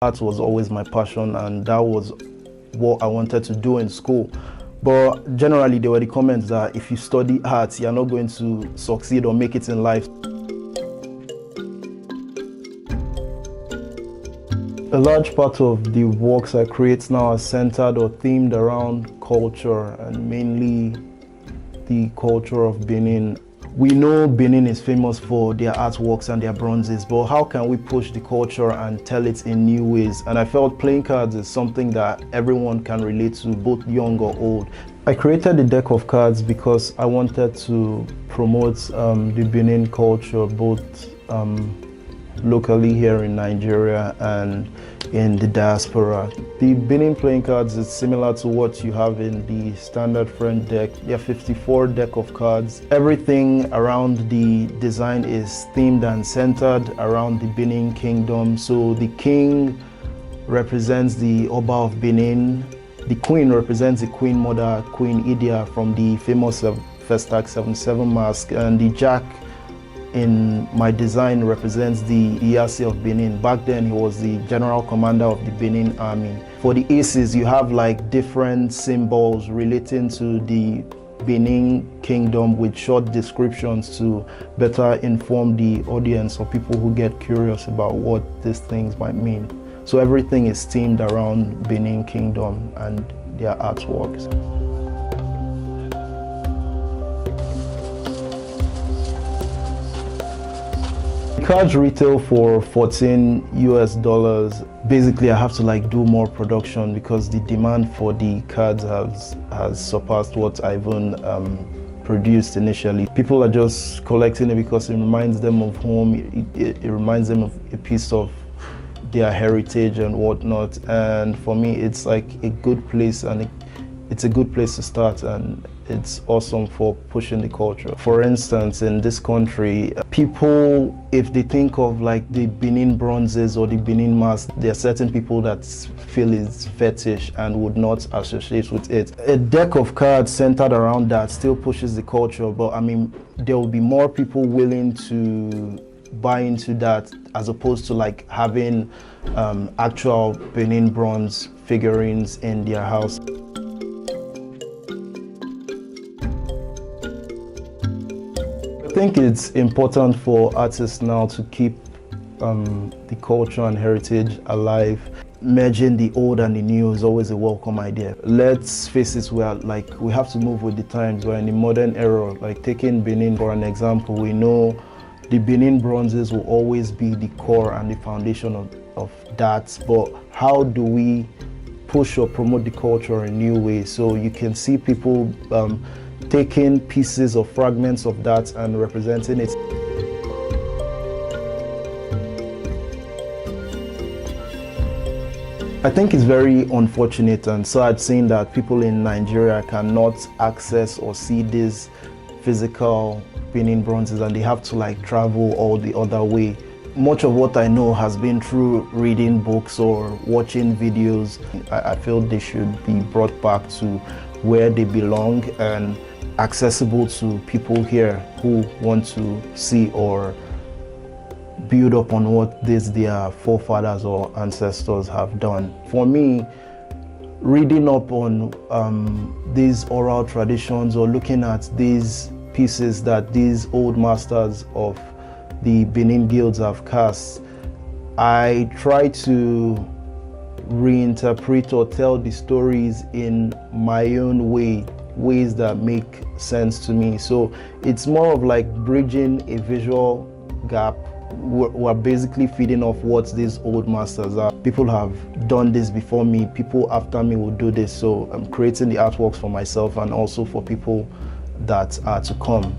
Art was always my passion, and that was what I wanted to do in school. But generally, there were the comments that if you study art, you're not going to succeed or make it in life. A large part of the works I create now are centered or themed around culture, and mainly the culture of Benin. We know Benin is famous for their artworks and their bronzes, but how can we push the culture and tell it in new ways? And I felt playing cards is something that everyone can relate to, both young or old. I created a deck of cards because I wanted to promote the Benin culture, both locally here in Nigeria and in the diaspora. The Benin playing cards is similar to what you have in the standard French deck. There are 54 deck of cards. Everything around the design is themed and centered around the Benin kingdom. So the king represents the Oba of Benin. The queen represents the queen mother, Queen Idia, from the famous Festac 77 mask, and the jack in my design represents the Iyasi of Benin. Back then, he was the general commander of the Benin army. For the aces, you have like different symbols relating to the Benin kingdom with short descriptions to better inform the audience or people who get curious about what these things might mean. So everything is themed around Benin kingdom and their artworks. Cards retail for $14 US. Basically, I have to like do more production because the demand for the cards has surpassed what I even produced initially. People are just collecting it because it reminds them of home. It reminds them of a piece of their heritage and whatnot. And for me, it's like a good place, and it's a good place to start, and it's awesome for pushing the culture. For instance, in this country, people, if they think of like the Benin bronzes or the Benin mask, there are certain people that feel it's fetish and would not associate with it. A deck of cards centered around that still pushes the culture, but I mean, there will be more people willing to buy into that as opposed to like having actual Benin bronze figurines in their house. I think it's important for artists now to keep the culture and heritage alive. Merging the old and the new is always a welcome idea. Let's face it, we have to move with the times. We're in the modern era. Like taking Benin for an example, we know the Benin bronzes will always be the core and the foundation of that, but how do we push or promote the culture in new ways? So you can see people taking pieces or fragments of that and representing it. I think it's very unfortunate and sad seeing that people in Nigeria cannot access or see these physical Benin bronzes, and they have to like travel all the other way. Much of what I know has been through reading books or watching videos. I feel they should be brought back to where they belong and accessible to people here who want to see or build up on what their forefathers or ancestors have done. For me, reading up on these oral traditions or looking at these pieces that these old masters of the Benin guilds have cast, I try to reinterpret or tell the stories in my own way, ways that make sense to me. So it's more of like bridging a visual gap. We're basically feeding off what these old masters are. People have done this before me, people after me will do this. So I'm creating the artworks for myself and also for people that are to come.